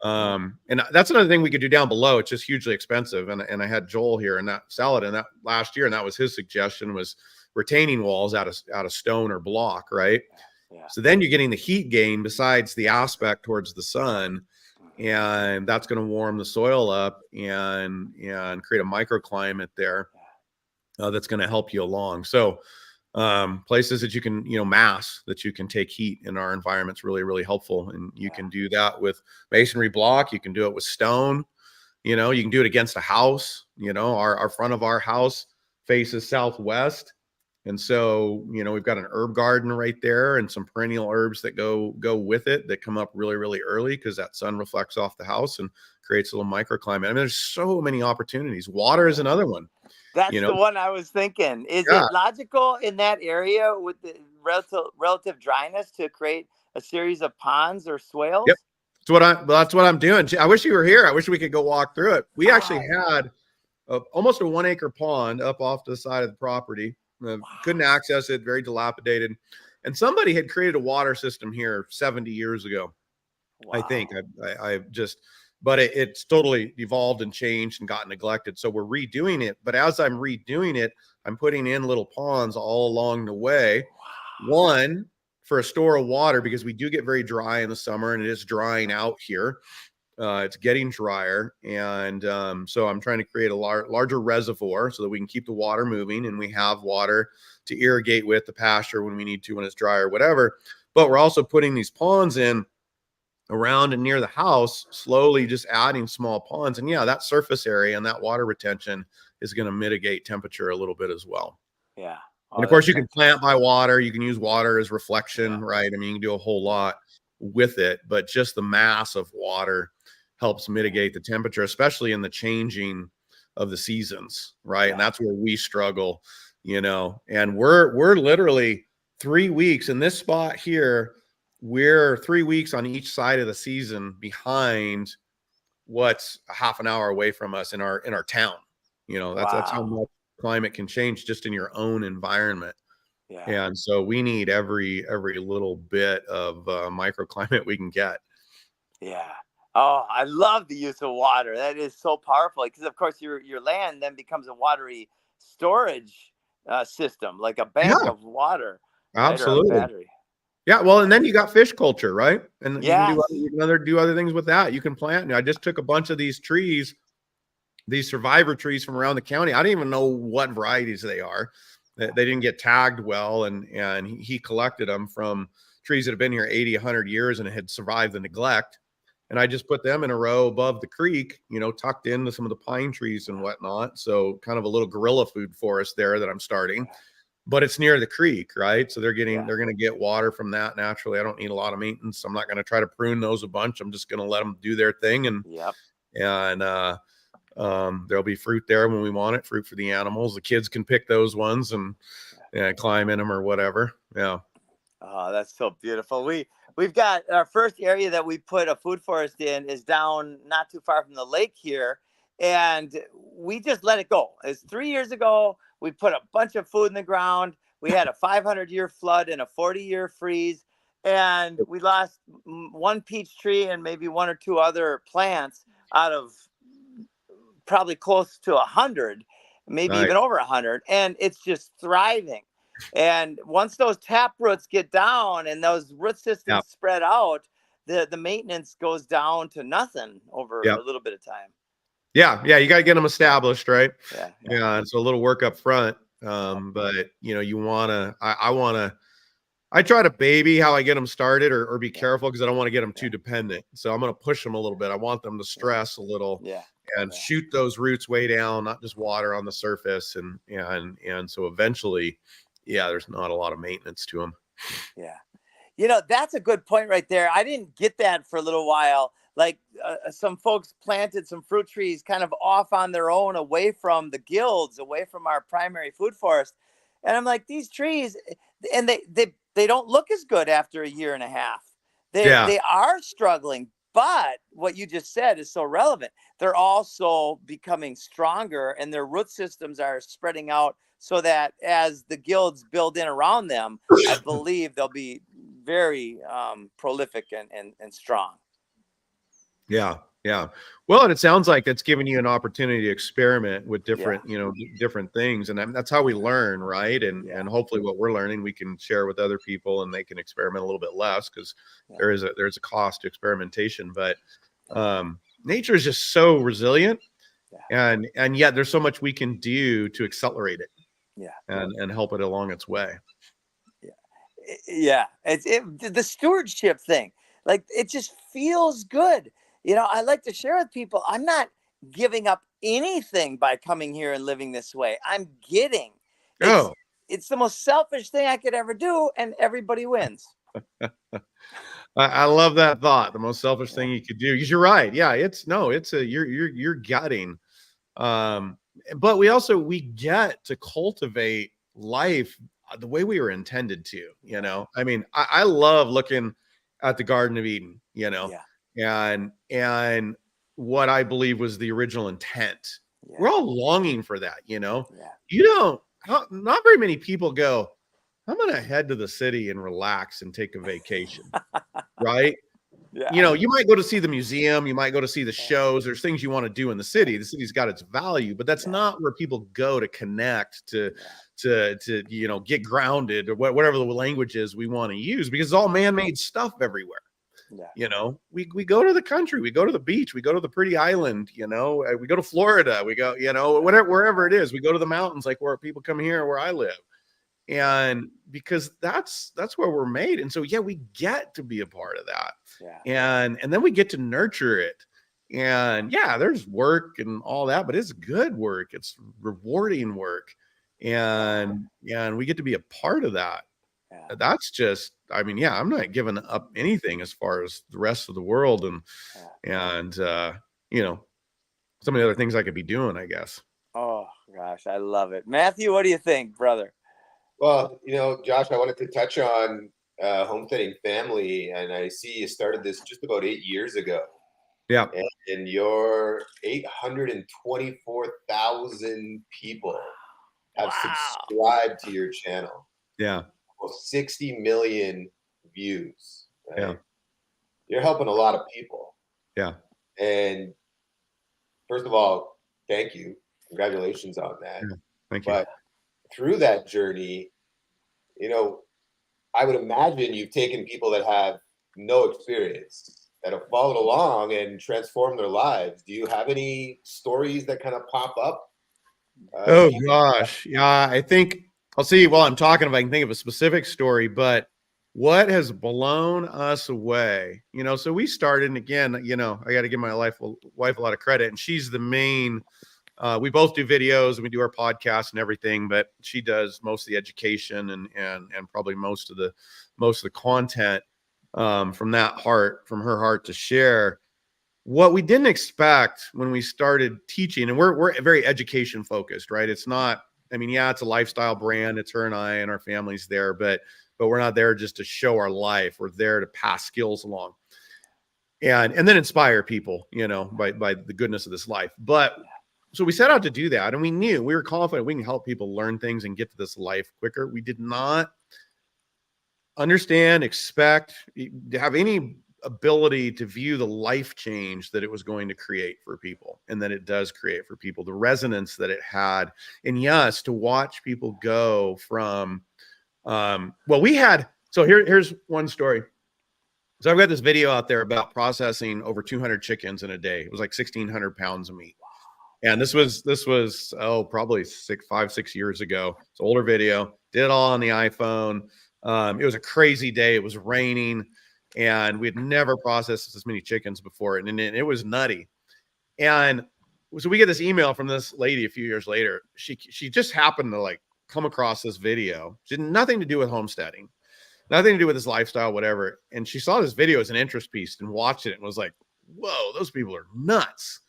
And that's another thing we could do down below. It's just hugely expensive. And I had Joel here and that salad and that last year, and that was his suggestion, was retaining walls out of stone or block, right? Yeah. So then you're getting the heat gain besides the aspect towards the sun, and that's going to warm the soil up and create a microclimate there that's going to help you along. So places that you can, mass that you can take heat in our environment's really, really helpful. And you can do that with masonry block. You can do it with stone. You can do it against a house. Our front of our house faces southwest. And so, we've got an herb garden right there and some perennial herbs that go with it that come up really, really early because that sun reflects off the house and creates a little microclimate. I mean, there's so many opportunities. Water is another one. That's the one I was thinking. Is it logical in that area with the relative dryness to create a series of ponds or swales? Yep. That's what I'm doing. I wish you were here. I wish we could go walk through it. We actually had almost a 1 acre pond up off to the side of the property. Couldn't access it, very dilapidated. And somebody had created a water system here 70 years ago. Wow. I think but it's totally evolved and changed and got neglected. So we're redoing it. But as I'm redoing it, I'm putting in little ponds all along the way. Wow. One, for a store of water, because we do get very dry in the summer and it is drying out here. It's getting drier. And so I'm trying to create a larger reservoir so that we can keep the water moving and we have water to irrigate with the pasture when we need to, when it's dry or whatever. But we're also putting these ponds in around and near the house, slowly just adding small ponds. And that surface area and that water retention is going to mitigate temperature a little bit as well. Yeah. And of course you can plant by water. You can use water as reflection, right? I mean, you can do a whole lot with it, but just the mass of water helps mitigate the temperature, especially in the changing of the seasons, right? And that's where we struggle, and we're literally 3 weeks in this spot here. We're 3 weeks on each side of the season behind what's a half an hour away from us in our town. That's how much climate can change just in your own environment. Yeah. And so we need every little bit of microclimate we can get. Yeah. Oh, I love the use of water. That is so powerful because, of course, your land then becomes a watery storage system, like a bank of water. Absolutely. Right, or a battery. Yeah, well, and then you got fish culture, right? And you can do other things with that. You can plant. I just took a bunch of these trees, these survivor trees from around the county. I didn't even know what varieties they are. They didn't get tagged well, and he collected them from trees that have been here 80, 100 years and had survived the neglect. And I just put them in a row above the creek, tucked into some of the pine trees and whatnot. So kind of a little guerrilla food forest there that I'm starting. But it's near the creek, right? So they're going to get water from that naturally. I don't need a lot of maintenance. I'm not going to try to prune those a bunch. I'm just going to let them do their thing. And there'll be fruit there when we want it, fruit for the animals. The kids can pick those ones and climb in them or whatever. Yeah. Oh, that's so beautiful. We've got our first area that we put a food forest in is down not too far from the lake here. And we just let it go. It's 3 years ago. We put a bunch of food in the ground. We had a 500-year flood and a 40-year freeze. And we lost one peach tree and maybe one or two other plants out of probably close to 100, maybe even over 100. And it's just thriving. And once those tap roots get down and those root systems spread out, the maintenance goes down to nothing over a little bit of time. Yeah. You got to get them established, right? Yeah. And so a little work up front. But you want to, I try to baby how I get them started or be careful because I don't want to get them too dependent. So I'm going to push them a little bit. I want them to stress a little and shoot those roots way down, not just water on the surface. And so eventually, there's not a lot of maintenance to them. Yeah. That's a good point right there. I didn't get that for a little while. like some folks planted some fruit trees kind of off on their own, away from the guilds, away from our primary food forest. And I'm like, these trees, and they don't look as good after a year and a half. Yeah. They are struggling. But what you just said is so relevant. They're also becoming stronger, and their root systems are spreading out, so that as the guilds build in around them, I believe they'll be very prolific and strong. Yeah. Yeah. Well, and it sounds like it's giving you an opportunity to experiment with different, different things. And that's how we learn. Right. And hopefully what we're learning, we can share with other people and they can experiment a little bit less, because there's a cost to experimentation. But nature is just so resilient. And yet there's so much we can do to accelerate it. And help it along its way. It's the stewardship thing. Like, it just feels good. I like to share with people, I'm not giving up anything by coming here and living this way. I'm getting. It's the most selfish thing I could ever do, and everybody wins. I love that thought. The most selfish thing you could do, because you're right. Yeah, you're gutting. But we get to cultivate life the way we were intended to. I mean, I love looking at the Garden of Eden. And what I believe was the original intent. We're all longing for that. Not very many people go, I'm going to head to the city and relax and take a vacation. Right. You might go to see the museum, you might go to see the shows. There's things you want to do in the city. The city's got its value, but that's not where people go to connect, to get grounded, or whatever the language is we want to use, because it's all man-made stuff everywhere. We go to the country, we go to the beach, we go to the pretty island, we go to Florida, we go, wherever it is, we go to the mountains, like where people come here, where I live. And because that's where we're made. And so, we get to be a part of that. And then we get to nurture it. And there's work and all that, but it's good work. It's rewarding work. And we get to be a part of that. That's just, I mean, I'm not giving up anything as far as the rest of the world and some of the other things I could be doing, I guess. Oh gosh, I love it. Matthew, what do you think, brother? Well, Josh, I wanted to touch on Homesteading Family, and I see you started this just about 8 years ago. Yeah. And your 824,000 people have subscribed to your channel. Yeah. Almost 60 million views. Right? Yeah. You're helping a lot of people. Yeah. And first of all, thank you. Congratulations on that. Yeah. Thank you. But through that journey, I would imagine you've taken people that have no experience, that have followed along and transformed their lives. Do you have any stories that kind of pop up? Oh gosh. Yeah, I think I'll see while I'm talking if I can think of a specific story, but what has blown us away, so we started, and again, I got to give my wife a lot of credit, and she's the main, we both do videos and we do our podcast and everything, but she does most of the education and probably most of the content from her heart to share. What we didn't expect when we started teaching, and we're very education focused, right? It's not, it's a lifestyle brand. It's her and I and our families there, but we're not there just to show our life. We're there to pass skills along and then inspire people, by the goodness of this life. But so we set out to do that, and we were confident we can help people learn things and get to this life quicker. We did not understand, expect, have any ability to view the life change that it was going to create for people, and that it does create for people, the resonance that it had. And yes, to watch people go from, here's one story. So I've got this video out there about processing over 200 chickens in a day. It was like 1,600 pounds of meat. And this was probably 5-6 years ago. It's an older video. Did it all on the iPhone. It was a crazy day. It was raining, and we had never processed as many chickens before, and it was nutty. And so we get this email from this lady a few years later. She just happened to come across this video. She had nothing to do with homesteading, nothing to do with this lifestyle, whatever. And she saw this video as an interest piece and watched it and was like, whoa, those people are nuts,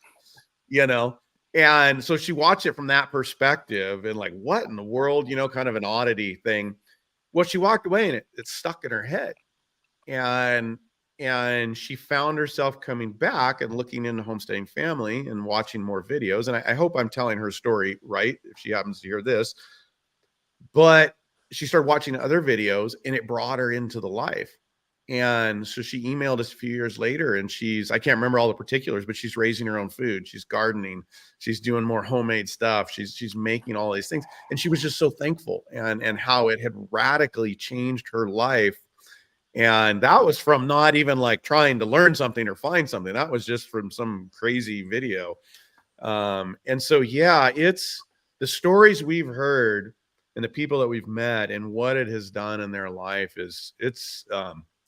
you know? And so she watched it from that perspective and like, what in the world, you know, kind of an oddity thing. Well, she walked away and it stuck in her head. And she found herself coming back and looking into Homesteading Family and watching more videos. And I hope I'm telling her story right if she happens to hear this. But she started watching other videos and it brought her into the life. And so she emailed us a few years later and I can't remember all the particulars, but she's raising her own food. She's gardening. She's doing more homemade stuff. She's making all these things. And she was just so thankful and how it had radically changed her life. And that was from not even like trying to learn something or find something. That was just from some crazy video. And so, yeah, it's the stories we've heard and the people that we've met and what it has done in their life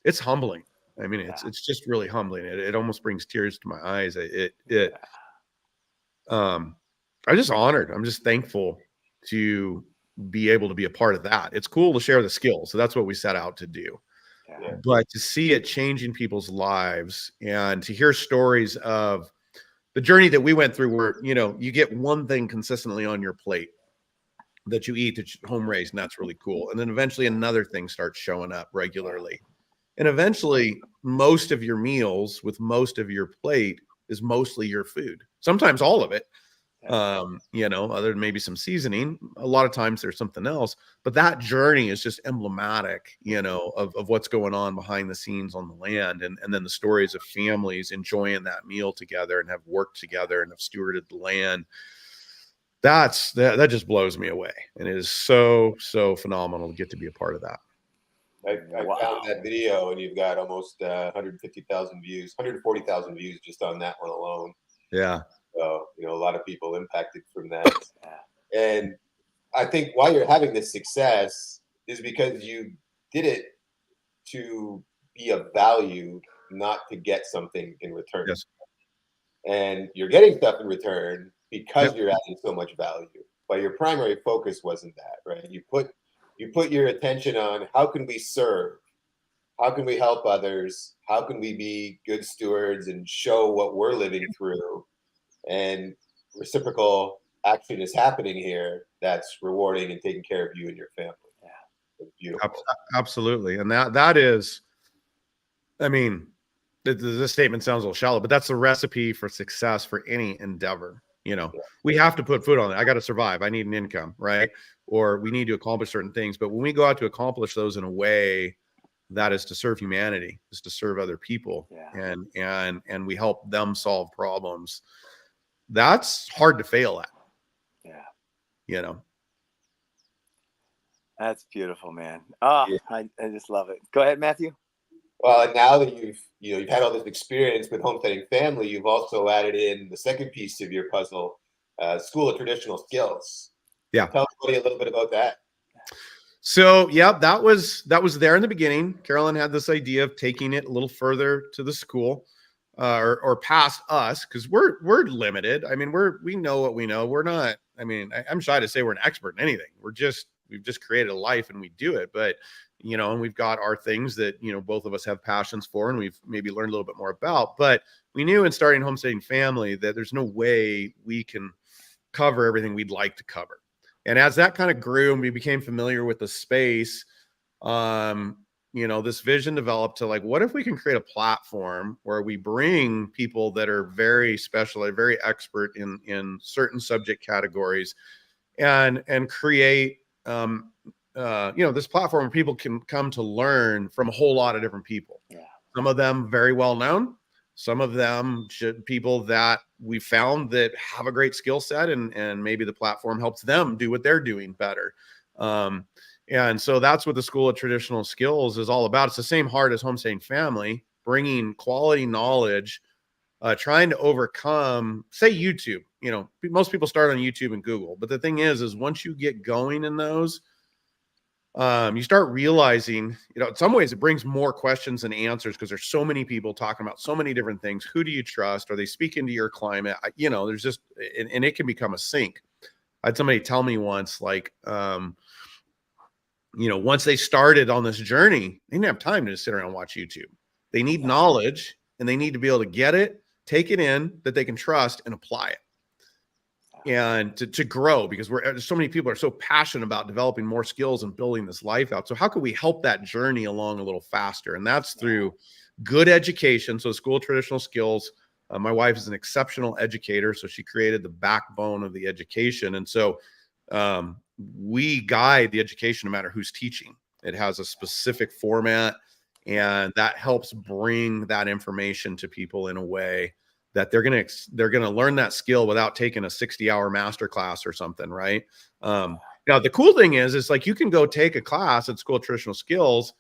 it's humbling. I mean, it's just really humbling. It almost brings tears to my eyes. I'm just honored. I'm just thankful to be able to be a part of that. It's cool to share the skills. So that's what we set out to do. Yeah. But to see it changing people's lives and to hear stories of the journey that we went through where, you know, you get one thing consistently on your plate that you eat that's home raised, and that's really cool. And then eventually another thing starts showing up regularly. And eventually most of your meals with most of your plate is mostly your food. Sometimes all of it. You know, other than maybe some seasoning, a lot of times there's something else, but that journey is just emblematic, you know, of what's going on behind the scenes on the land. And then the stories of families enjoying that meal together and have worked together and have stewarded the land. That just blows me away. And it is so phenomenal to get to be a part of that. I found that video and you've got almost 150,000 views, 140,000 views just on that one alone. Yeah. So, you know, a lot of people impacted from that. And I think why you're having this success is because you did it to be of value, not to get something in return. Yes. And you're getting stuff in return because you're adding so much value. But your primary focus wasn't that, right? You put your attention on how can we serve? How can we help others? How can we be good stewards and show what we're living through? And reciprocal action is happening here that's rewarding and taking care of you and your family. Yeah, it's beautiful. Absolutely. And that is, I mean, this statement sounds a little shallow, but that's the recipe for success for any endeavor. You know, we have to put food on it. I got to survive. I need an income, right? Or we need to accomplish certain things. But when we go out to accomplish those in a way that is to serve humanity, is to serve other people, and we help them solve problems, that's hard to fail at. Yeah. You know. That's beautiful, man. Oh, I just love it. Go ahead, Matthew. Well, and now that you've had all this experience with Homesteading Family, you've also added in the second piece of your puzzle, School of Traditional Skills. Yeah. Tell everybody a little bit about that. So, yeah, that was there in the beginning. Carolyn had this idea of taking it a little further to the school, or past us, because we're limited. I mean, we know what we know. We're not. I mean, I'm shy to say we're an expert in anything. We've just created a life and we do it. But you know, and we've got our things that, you know, both of us have passions for and we've maybe learned a little bit more about. But we knew in starting Homesteading Family that there's no way we can cover everything we'd like to cover. And as that kind of grew and we became familiar with the space, you know, this vision developed to like, what if we can create a platform where we bring people that are very specialized, very expert in certain subject categories and create, you know, this platform where people can come to learn from a whole lot of different people. Yeah. Some of them very well known, some of them people that we found that have a great skill set and maybe the platform helps them do what they're doing better. And so that's what the School of Traditional Skills is all about. It's the same heart as Homesteading Family, bringing quality knowledge, trying to overcome, say, YouTube. You know, most people start on YouTube and Google, but the thing is once you get going in those, you start realizing, you know, in some ways it brings more questions than answers because there's so many people talking about so many different things. Who do you trust? Are they speaking to your climate? You know, there's just, and it can become a sink. I had somebody tell me once, like, you know, once they started on this journey, they didn't have time to just sit around and watch YouTube. They need knowledge and they need to be able to get it, take it in, that they can trust and apply it. And to grow, because so many people are so passionate about developing more skills and building this life out. So how can we help that journey along a little faster? And that's through good education. So school traditional skills. My wife is an exceptional educator, so she created the backbone of the education. And so we guide the education no matter who's teaching. It has a specific format, and that helps bring that information to people in a way that they're going to learn that skill without taking a 60-hour master class or something. Right. Now, the cool thing is like, you can go take a class at School of Traditional Skills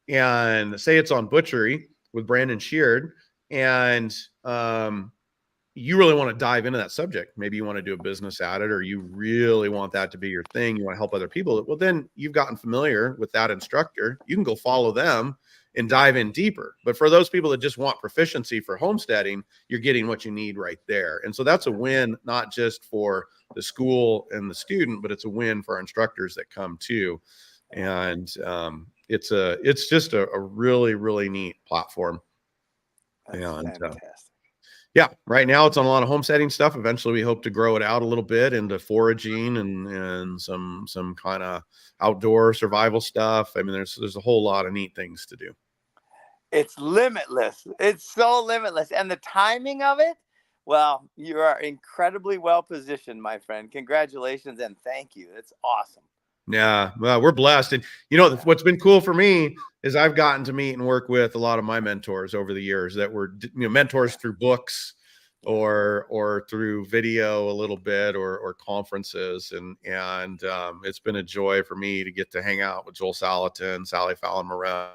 and say it's on butchery with Brandon Sheard. And you really want to dive into that subject. Maybe you want to do a business at it, or you really want that to be your thing. You want to help other people. Well, then you've gotten familiar with that instructor. You can go follow them and dive in deeper. But for those people that just want proficiency for homesteading, you're getting what you need right there. And so that's a win, not just for the school and the student, but it's a win for our instructors that come too. And it's just a really, really neat platform. That's fantastic. Yeah, right now it's on a lot of homesteading stuff. Eventually we hope to grow it out a little bit into foraging and some kind of outdoor survival stuff. I mean, there's a whole lot of neat things to do. It's limitless. It's so limitless. And the timing of it, well, you are incredibly well positioned, my friend. Congratulations and thank you. It's awesome. Yeah, well, we're blessed. And what's been cool for me is I've gotten to meet and work with a lot of my mentors over the years that were mentors through books or through video a little bit or conferences. And it's been a joy for me to get to hang out with Joel Salatin, Sally Fallon Moran.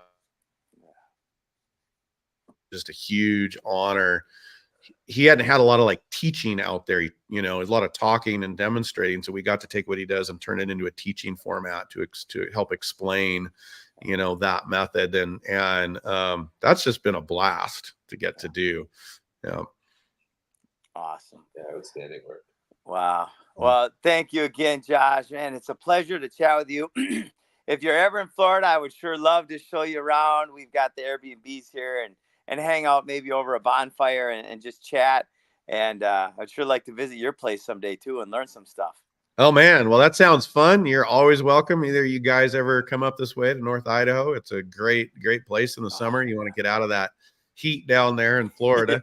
Just a huge honor. He hadn't had a lot of like teaching out there, a lot of talking and demonstrating. So we got to take what he does and turn it into a teaching format to help explain, that method. And that's just been a blast to get to do. Yeah. Awesome. Yeah, outstanding work. Wow. Well, thank you again, Josh. Man, it's a pleasure to chat with you. If you're ever in Florida, I would sure love to show you around. We've got the Airbnbs here and hang out maybe over a bonfire and just chat. And I'd sure like to visit your place someday too and learn some stuff. Oh man, well, that sounds fun. You're always welcome. Either you guys ever come up this way to North Idaho. It's a great place in the summer. You want to get out of that heat down there in Florida.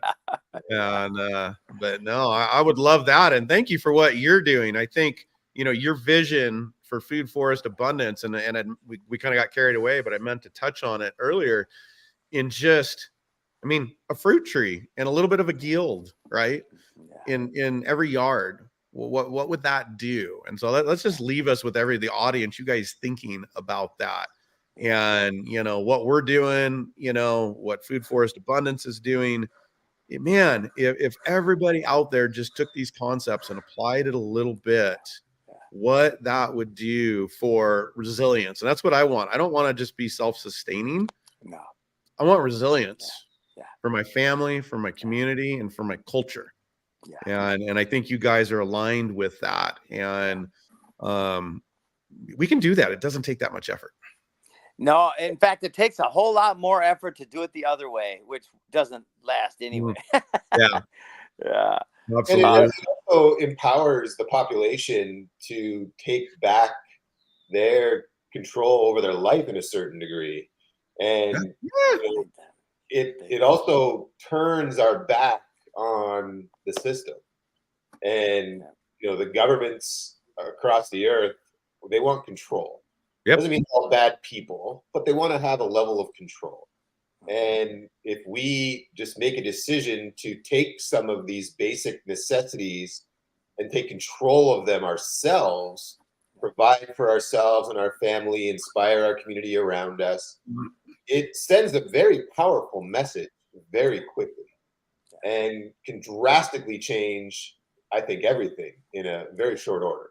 Yeah. And but no, I would love that. And thank you for what you're doing. I think your vision for food forest abundance, and we kind of got carried away, but I meant to touch on it earlier. In just, a fruit tree and a little bit of a guild, right? Yeah. In every yard. What would that do? And so let's just leave us with the audience, you guys thinking about that. And what we're doing, what Food Forest Abundance is doing. Man, if everybody out there just took these concepts and applied it a little bit, what that would do for resilience. And that's what I want. I don't want to just be self-sustaining. No, I want resilience for my family, for my community, and for my culture. Yeah. And I think you guys are aligned with that. And we can do that. It doesn't take that much effort. No, in fact, it takes a whole lot more effort to do it the other way, which doesn't last anyway. Yeah. Yeah. Absolutely. And it also empowers the population to take back their control over their life in a certain degree. And it also turns our back on the system. And the governments across the earth, they want control. Yep. Doesn't mean all bad people, but they want to have a level of control. And if we just make a decision to take some of these basic necessities and take control of them ourselves, provide for ourselves and our family, inspire our community around us, it sends a very powerful message very quickly and can drastically change, I think, everything in a very short order.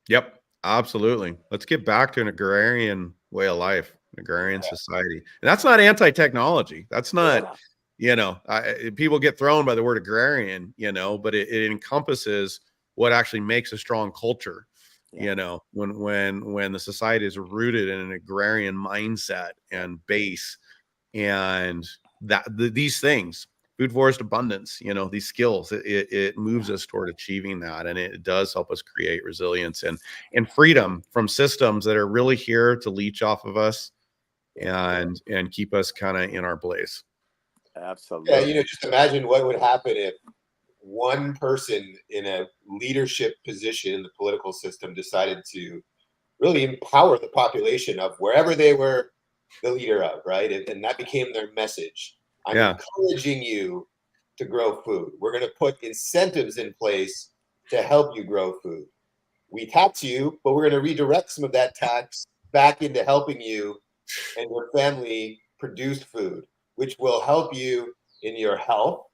Yep. Absolutely. Let's get back to an agrarian way of life, an agrarian society. And that's not anti-technology. That's not, people get thrown by the word agrarian, but it encompasses what actually makes a strong culture. Yeah. When the society is rooted in an agrarian mindset and base, and these things, food forest abundance, you know, these skills, it moves us toward achieving that. And it does help us create resilience and freedom from systems that are really here to leech off of us and keep us kind of in our place. Absolutely. Yeah, you know, just imagine what would happen if one person in a leadership position in the political system decided to really empower the population of wherever they were the leader of, right? And that became their message. I'm encouraging you to grow food. We're going to put incentives in place to help you grow food. We tax you, but we're going to redirect some of that tax back into helping you and your family produce food, which will help you in your health,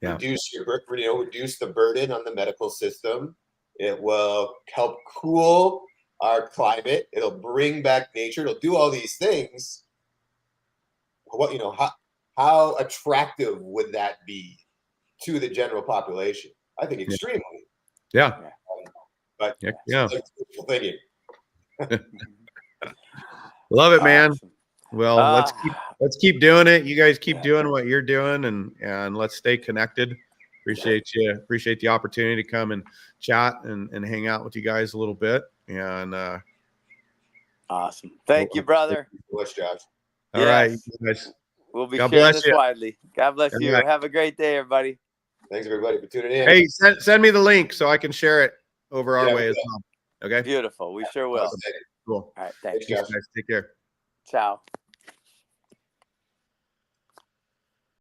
reduce reduce the burden on the medical system. It will help cool our climate. It'll bring back nature. It'll do all these things. What, you know, how attractive would that be to the general population? I think extremely. Yeah. But yeah. Thinking. Love it, man. Awesome. Well, let's keep doing it. You guys keep doing what you're doing, and let's stay connected. Appreciate the opportunity to come and chat and hang out with you guys a little bit. And awesome. Thank you, brother. Bless Josh. All right, guys. We'll be God sharing bless this you. widely. God bless you. Right. Have a great day, everybody. Thanks everybody for tuning in. Hey, send me the link so I can share it over our way as well. Okay. Beautiful. We sure will. Cool. All right. Thanks. Thanks, guys. Take care. Ciao.